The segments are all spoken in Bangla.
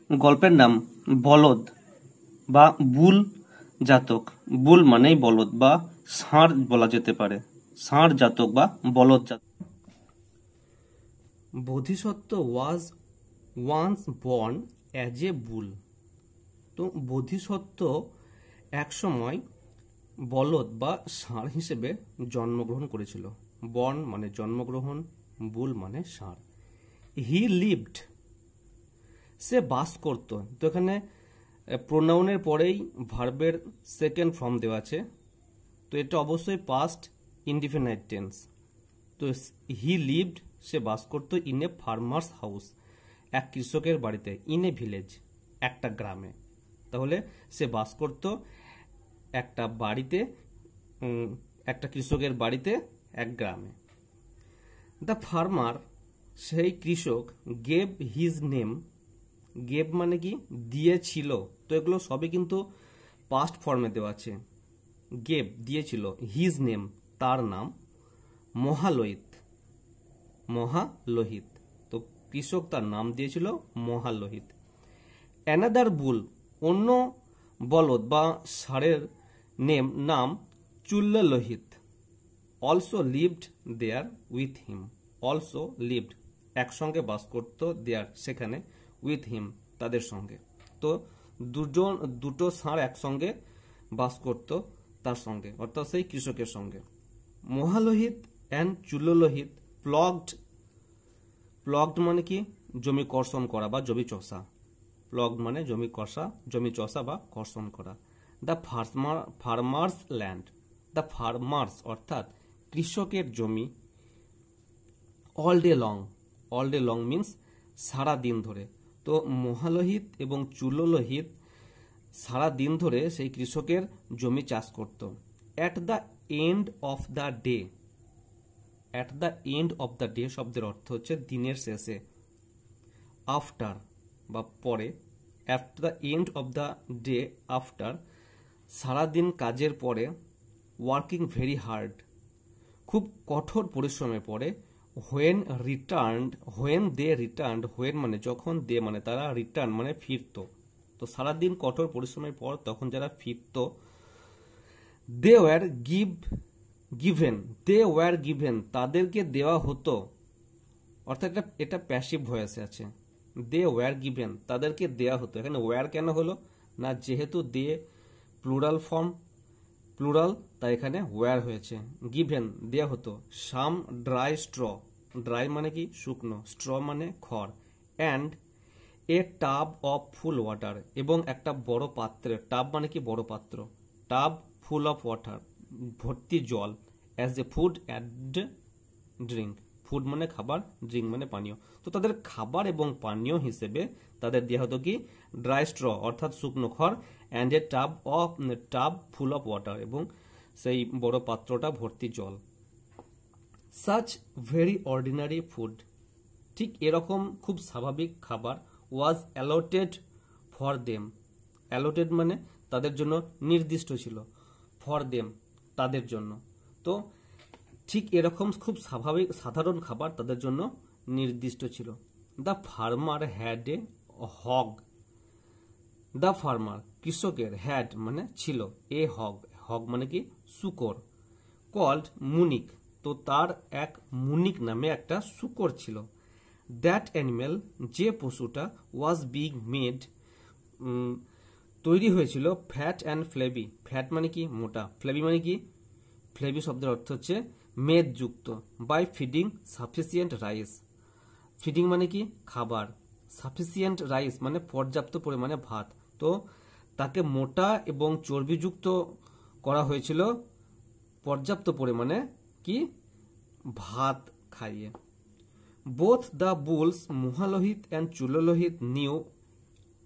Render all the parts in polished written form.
গল্পের নাম বলদ বা বুল জাতক। বুল মানেই বলদ বা ষাঁড় বলা যেতে পারে, ষাঁড় জাতক বা বলদ জাতক। Bodhisattva was once born as a bull. তো বোধিসত্ত্ব একসময় বলদ বা ষাঁড় হিসেবে জন্মগ্রহণ করেছিল। বর্ন মানে জন্মগ্রহণ, বুল মানে ষাঁড়। হি লিভড, সে বাস করত। তো এখানে প্রোনাউনের পরেই ভার্বের সেকেন্ড ফর্ম দেওয়া আছে, তো এটা অবশ্যই পাস্ট ইনডিফিনাইট টেন্স। তো হি লিভড, সে বাস করত, ইন এ ফার্মার্স হাউস, এক কৃষকের বাড়িতে, ইন এ ভিলেজ, একটা গ্রামে। তাহলে সে বাস করত একটা বাড়িতে, একটা কৃষকের বাড়িতে, এক গ্রামে। দ্য ফার্মার, সেই কৃষক, গেভ হিজ নেম, গেভ মানে কি দিয়েছিল, তো এগুলো সবই কিন্তু পাস্ট ফর্মে দেওয়া আছে। গেভ দিয়েছিল, হিজ নেম তার নাম, মহালোহিত, মহালোহিত, তো কৃষক তার নাম দিয়েছিল মহালোহিত। অ্যানাদার বুল, অন্য বলদ বা ষাঁড়ের নাম Chullalohita, also lived there with him, also lived একসঙ্গে বাস করত, দেয়ার সেখানে, উইথ হিম তাদের সঙ্গে। তো দুটো ষাঁড় একসঙ্গে বাস করত তার সঙ্গে, অর্থাৎ সেই কৃষকের সঙ্গে। মহালোহিত অ্যান্ড চুল্ললোহিত প্লগড, প্লগড মানে কি জমি কর্ষণ করা বা জমি চষা, প্লগড মানে জমি কষা, জমি চষা বা কর্ষণ করা। The farmer's land, the farmer's অর্থাৎ কৃষকের জমি, all day long, all day long means সারা দিন ধরে। তো মহালোহিত এবং চুল্ললোহিত সারা দিন ধরে সেই কৃষকের জমি চাষ করত। At the end of the day, at the end of the day শব্দের অর্থ হচ্ছে দিনের শেষে। আফটার বা পরে, at the end of the day after সারাদিন কাজের পরে, ওয়ার্কিং ভেরি হার্ড খুব কঠোর পরিশ্রমের পরে, when returned, when they returned, when মানে যখন, দে মানে তারা, রিটার্ন মানে ফিরত। তো সারাদিন কঠোর পরিশ্রমের পর তখন যারা ফিরত, they were given, they were given তাদেরকে দেওয়া হতো, অর্থাৎ এটা প্যাসিভ ভয়েসে আছে। দে ওয়ার গিভেন তাদেরকে দেওয়া হতো। এখানে ওয়ার কেন হলো না, যেহেতু দে প্লুরাল ফর্ম, প্লুরাল, তাই এখানে ওয়ার হয়েছে। গিভেন দেওয়া হতো, সাম ড্রাই স্ট্র, ড্রাই মানে কি শুকনো, স্ট্র মানে খড়, and a tub of full water এবং একটা বড় পাত্রে, টাব মানে কি বড় পাত্র, টাব ফুল অফ ওয়াটার ভর্তি জল, as a food and drink, food মানে খাবার, ড্রিঙ্ক মানে পানীয়। তো তাদের খাবার এবং পানীয় হিসেবে তাদের দেওয়া হতো কি ড্রাই স্ট্র অর্থাৎ শুকনো খড়, and a tub full of water এবং সেই বড় পাত্রটা ভর্তি জল। সাচ ভেরি অর্ডিনারি ফুড, ঠিক এরকম খুব স্বাভাবিক খাবার, ওয়াজ অ্যালটেড ফর দেম, অ্যালটেড মানে তাদের জন্য নির্দিষ্ট ছিল, ফর দেম তাদের জন্য। তো ঠিক এরকম খুব স্বাভাবিক সাধারণ খাবার তাদের জন্য নির্দিষ্ট ছিল। The farmer had a hog, the farmer কৃষকের, হ্যাড মানে ছিল, এ হগ, হগ মানে কি শূকর, কল্ড মুনিক, তো তার এক মুনিক নামে একটা শূকর ছিল। দ্যাট অ্যানিমেল যে পশুটা, ওয়াজ বিং মেড তৈরি হয়েছিল, ফ্যাট অ্যান্ড ফ্লেবি, ফ্যাট মানে কি মোটা, ফ্লেবি মানে কি, ফ্লেবি শব্দের অর্থ হচ্ছে মেদযুক্ত, by feeding sufficient rice, feeding মানে কি খাবার, সাফিসিয়েন্ট রাইস মানে পর্যাপ্ত পরিমাণে ভাত, তো তাকে মোটা এবং চর্বিযুক্ত করা হয়েছিল পর্যাপ্ত পরিমাণে কি ভাত খাইয়ে। Both the bulls, Mahalohita and Chullalohita, knew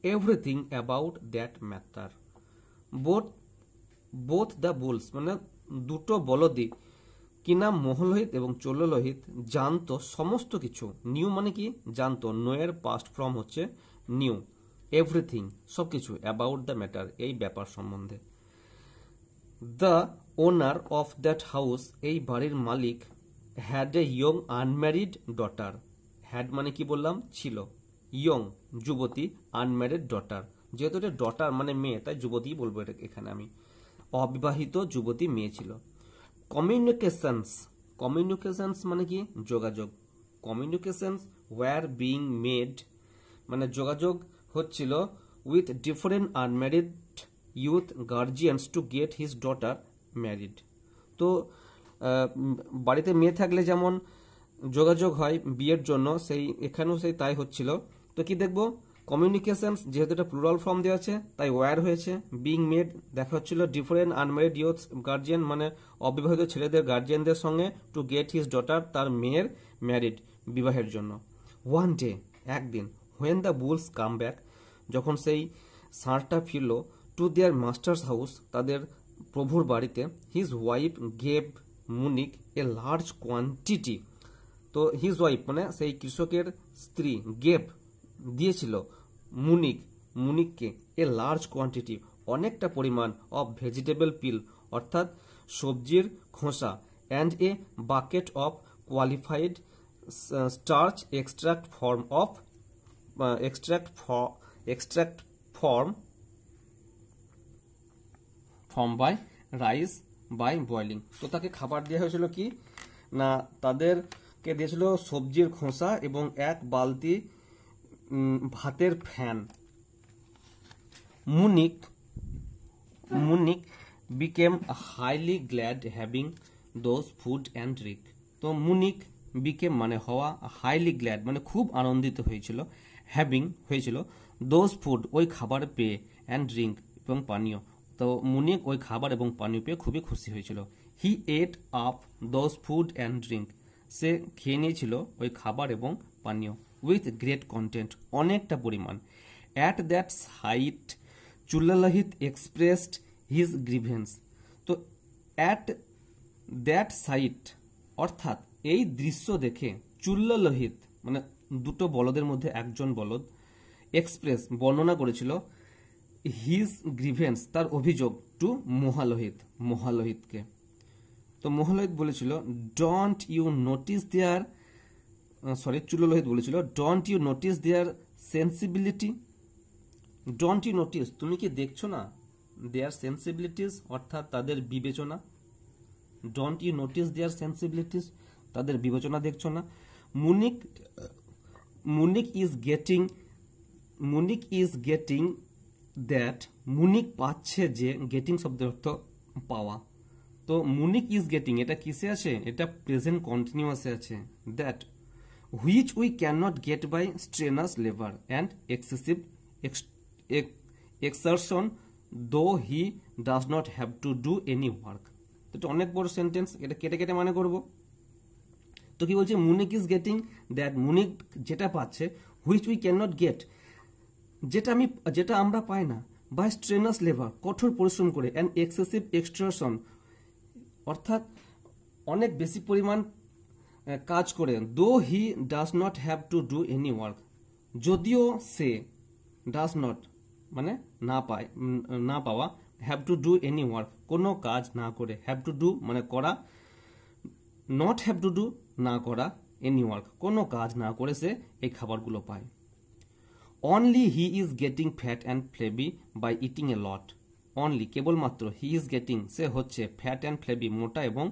everything about that matter. Both the bulls মানে দুটো বলদি, কি নাম মহালোহিত এবং চোল্ললোহিত, জানতো সমস্ত কিছু, নিউ মানে কি জানতো, নোয়ের পাস্ট ফর্ম হচ্ছে নিউ, এভরিথিং সবকিছু, অ্যাবাউট দ্য ম্যাটার এই ব্যাপার সম্বন্ধে। The owner of that house, এই বাড়ির মালিক, had a young unmarried daughter, had মানে কি বললাম ছিল, ইয়ং যুবতী, আনম্যারিড ডটার, যেহেতু এটা ডটার মানে মেয়ে তাই যুবতী বলবো এটা এখানে আমি, অবিবাহিত যুবতী মেয়ে ছিল। কমিউনিকেশনস, কমিউনিকেশনস মানে কি যোগাযোগ, কমিউনিকেশনস ওয়্যার বিং মেড মানে যোগাযোগ হচ্ছিল with different unmarried youth guardians to get his daughter married. তো বাড়িতে মেয়ে থাকলে যেমন যোগাযোগ হয় বিয়ের জন্য, সেই এখানেও সেই তাই হচ্ছিল। তো কি দেখবো, কমিউনিকেশনস যেহেতু এটা প্লুরাল ফর্ম দেওয়া আছে তাই ওয়্যার হয়েছে, বিং মেড দেখা হচ্ছিল ডিফারেন্ট আনম্যারিড ইউথ গার্জিয়ান মানে অবিবাহিত ছেলেদের গার্জিয়ানদের সঙ্গে, টু গেট হিজ ডটার তার মেয়ের ম্যারিড বিবাহের জন্য। ওয়ান ডে একদিন, when the bulls come back যখন সেই ষাঁড়টা ফিরল, টু দেয়ার মাস্টার্স হাউস তাদের প্রভুর বাড়িতে, হিজ ওয়াইফ গেভ মুনিক এ লার্জ কোয়ান্টিটি। তো হিজ ওয়াইফ মানে সেই কৃষকের স্ত্রী, গেভ দিয়েছিল মুনিককে এ লার্জ কোয়ান্টিটি অনেকটা পরিমাণ, অফ ভেজিটেবল পিল অর্থাৎ সবজির খোসা, and a bucket of qualified starch extract form by rice by boiling. তো তাকে খাবার দেওয়া হয়েছিল কি না, তাদেরকে দিয়েছিল সবজির খোসা এবং এক বালতি ভাতের fan. Munich became highly glad having those food and drink. তো মুনিক বিকেম মানে হওয়া, হাইলি গ্ল্যাড মানে খুব আনন্দিত হয়েছিল, হ্যাভিং হয়েছিল, দোজ ফুড ওই খাবার পেয়ে, অ্যান্ড ড্রিঙ্ক এবং পানীয়। তো মুনিক ওই খাবার এবং পানীয় পেয়ে খুবই খুশি হয়েছিল। He ate up those food and drink সে খেয়ে নিয়েছিল ওই খাবার এবং পানীয়, উইথ গ্রেট কন্টেন্ট অনেকটা পরিমাণ। At that sight Chullalohita expressed his grievance. তো অ্যাট দ্যাট সাইট অর্থাৎ এই দৃশ্য দেখে চুল্লালোহিত মানে দুটো বলদের মধ্যে একজন বলদ, এক্সপ্রেস বর্ণনা করেছিল, হিজ গ্রিভেন্স তার অভিযোগ, টু মহালোহিতকে। তো মহালোহিত বলেছিল, don't you notice their Chullalohit বলেছিল, don't you notice their sensibility, don't you notice তুমি কি দেখছো না, দেয়ার সেন্সিবিলিটিস অর্থাৎ তাদের বিবেচনা, don't you notice their sensibilities তাদের বিবেচনা দেখছো না। Munik is getting that Munik পাচ্ছে যে, গেটিং শব্দের অর্থ পাওয়া। তো মুনিক ইজ গেটিং এটা কিসে আছে, এটা প্রেজেন্ট কন্টিনিউয়াসে আছে, that which we can not get by strenuous labour and excessive exertion though he does not have to do any work. এটা অনেক বড় সেন্টেন্স, এটা কেটে কেটে মানে করব। তো কি বলছে, Munik is getting that Munik যেটা পাচ্ছে, which we can not get যেটা আমরা পাই না, বাই স্ট্রেনাস লেবার কঠোর পরিশ্রম করে, অ্যান্ড এক্সেসিভ এক্সট্রাকশন অর্থাৎ অনেক বেশি পরিমাণ কাজ করে, দো he does not have to do any work যদিও সে, ডাজ নট মানে না পাওয়া, have to do any work কোনো কাজ না করে, হ্যাভ টু ডু মানে করা, নট হ্যাভ টু ডু না করা, এনি ওয়ার্ক কোনো কাজ না করে সে এই খাবারগুলো পায়। Only he is getting fat and flabby by eating a lot, only কেবলমাত্র, হি ইজ গেটিং সে হচ্ছে, ফ্যাট অ্যান্ড ফ্লেবি মোটা এবং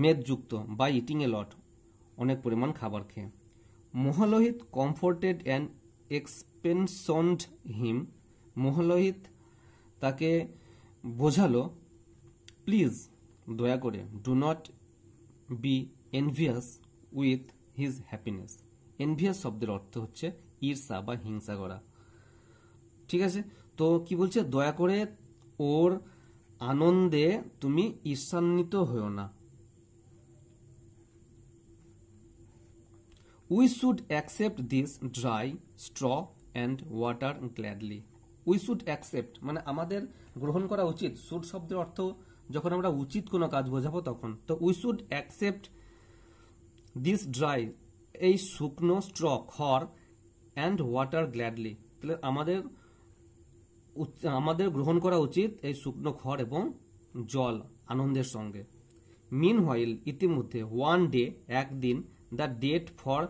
মেদযুক্ত, বাই ইটিং এ লট অনেক পরিমাণ খাবার খেয়ে। মহালোহিত কমফোর্টেড অ্যান্ড এক্সপেনশনড হিম, মহালোহিত তাকে বোঝালো, প্লিজ দয়া করে, do not be envious with his happiness. Envious শব্দের অর্থ হচ্ছে ঈর্ষা বা হিংসা করা, ঠিক আছে। তো কি বলছে, দয়া করে ওর আনন্দে তুমি ঈর্ষান্বিত হও না। We should accept this dry straw and water gladly. We should accept মানে আমাদের গ্রহণ করা উচিত, শুড শব্দের অর্থ যখন আমরা উচিত কোনো কাজ বোঝাবো তখন। তো we should accept this dry এই শুকনো স্ট্র খড়, অ্যান্ড ওয়াটার গ্ল্যাডলি তাহলে আমাদের গ্রহণ করা উচিত এই শুকনো খড় এবং জল আনন্দের সঙ্গে। মিন হোয়াইল ইতিমধ্যে, ওয়ান ডে একদিন, the date for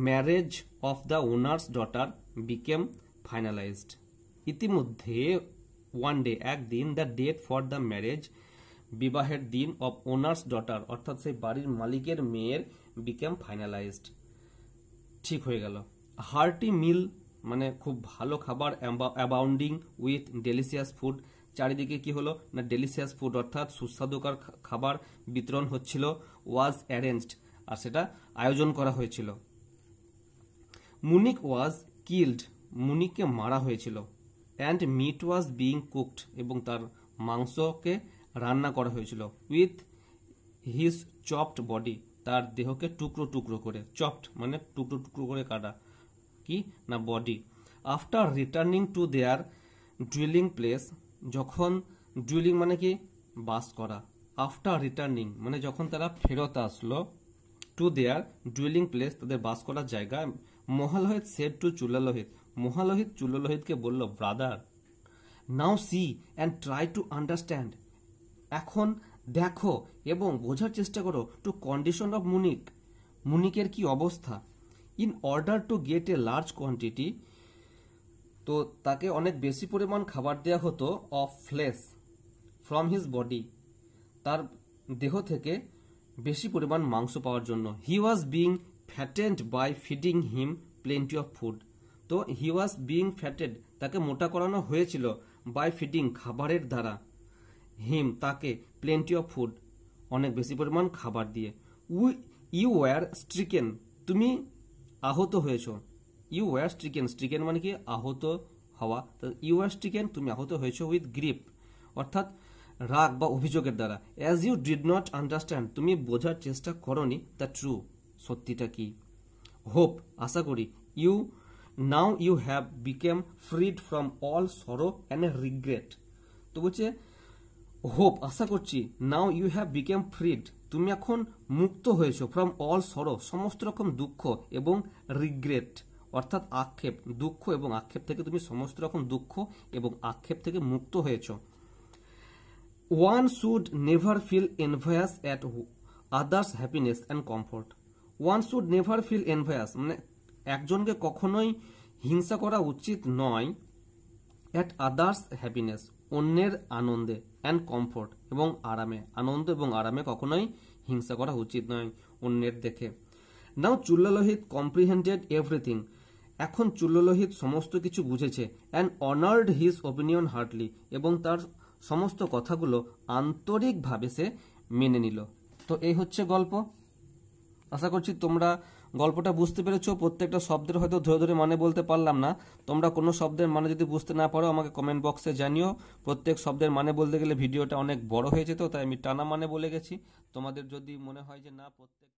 marriage of the owner's daughter became finalized. ইতিমধ্যে ওয়ান ডে একদিন the date for the marriage বিবাহের দিন অফ ওনার্স ডটার অর্থাৎ সেই বাড়ির মালিকের মেয়ের বিকেম ফাইনালাইজড ঠিক হয়ে গেল। হার্টি মিল মানে খুব ভালো খাবার, অ্যাবাউন্ডিং উইথ ডেলিশিয়াস ফুড, চারিদিকে কি হলো না ডেলিশিয়াস ফুড অর্থাৎ সুস্বাদুকর খাবার বিতরণ হচ্ছিল, ওয়াজ অ্যারেঞ্জড আর সেটা আয়োজন করা হয়েছিল। মুনিক ওয়াজ কিল্ড, মুনিককে মারা হয়েছিল। And meat was being cooked, এবং তার মাংসকে রান্না করা হয়েছিল। উইথ হিজ চপড বডি, তার দেহকে টুকরো টুকরো করে, চপড মানে টুকরো টুকরো করে কাটা, কি না body. After returning to their duelling place, যখন ডুয়েলিং মানে কি বাস করা, আফটার রিটার্নিং মানে যখন তারা ফেরত আসলো, টু দেয়ার ডুয়েলিং প্লেস তাদের বাস করার জায়গা, মহালোহিত সেড টু চুল্লালোহিত, মহালোহিত চুল্লালোহিতকে বলল, brother now see and try to understand, এখন দেখো এবং বোঝার চেষ্টা করো, টু কন্ডিশন অফ মুনিক, মুনিকের কি অবস্থা। In order to get a large quantity, তো তাকে অনেক বেশি পরিমাণ খাবার দেওয়া হতো, of flesh from his body, তার দেহ থেকে বেশি পরিমাণ মাংস পাওয়ার জন্য। He was being fattened by feeding him plenty of food, তো হি ওয়াজ বিং ফ্যাটেড তাকে মোটা করানো হয়েছিল, বাই ফিডিং খাবারের দ্বারা, হিম তাকে প্লেন্টি অফ ফুড অনেক বেশি পরিমাণ খাবার দিয়ে। ইউ ওয়ার স্ট্রিকেন, তুমি আহত হয়েছ। ইউ ওয়ার স্ট্রিকেন, স্ট্রিকেন মানে কি আহত হওয়া, তো ইউ ওয়ার স্ট্রিকেন তুমি আহত হয়েছ, উইথ গ্রিপ অর্থাৎ রাগ বা অভিযোগের দ্বারা। As you did not understand, তুমি বোঝার চেষ্টা করনি দ্য ট্রু, সত্যিটা কি। হোপ আশা করি, now you have become freed from all sorrow and regret, তো বলছে হোপ আশা করছি, now you have become freed তুমি এখন মুক্ত হয়েছো, ফ্রম অল সরো সমস্ত রকম দুঃখ এবং রিগ্রেট অর্থাৎ আক্ষেপ, দুঃখ এবং আক্ষেপ থেকে তুমি সমস্ত রকম দুঃখ এবং আক্ষেপ থেকে মুক্ত হয়েছো। One should never feel envious at others happiness and comfort, one should never feel envious মানে একজনকে কখনোই হিংসা করা উচিত নয়, অ্যাট আদার্স হ্যাপিনেস অন্যের আনন্দে, অ্যান্ড কমফোর্ট এবং আরামে, আনন্দ এবং আরামে কখনোই হিংসা করা উচিত নয় অন্যের দেখে। নাও চুল্লালোহিত কম্প্রিহেন্ডেড এভরিথিং, এখন চুল্লালোহিত সমস্ত কিছু বুঝেছে। And honoured his opinion Hartley, এবং তার সমস্ত কথাগুলো আন্তরিকভাবে সে মেনে নিল। তো এই হচ্ছে গল্প। আশা করছি তোমরা গল্পটা বুঝতে পেরেছো। প্রত্যেকটা শব্দের হয়তো ধরে ধরে মানে বলতে পারলাম না, তোমরা কোনো শব্দের মানে যদি বুঝতে না পারো আমাকে কমেন্ট বক্সে জানিও। প্রত্যেক শব্দের মানে বলতে গেলে ভিডিওটা অনেক বড় হয়ে যেত, তাই আমি টানা মানে বলে গেছি। তোমাদের যদি মনে হয় যে না প্রত্যেক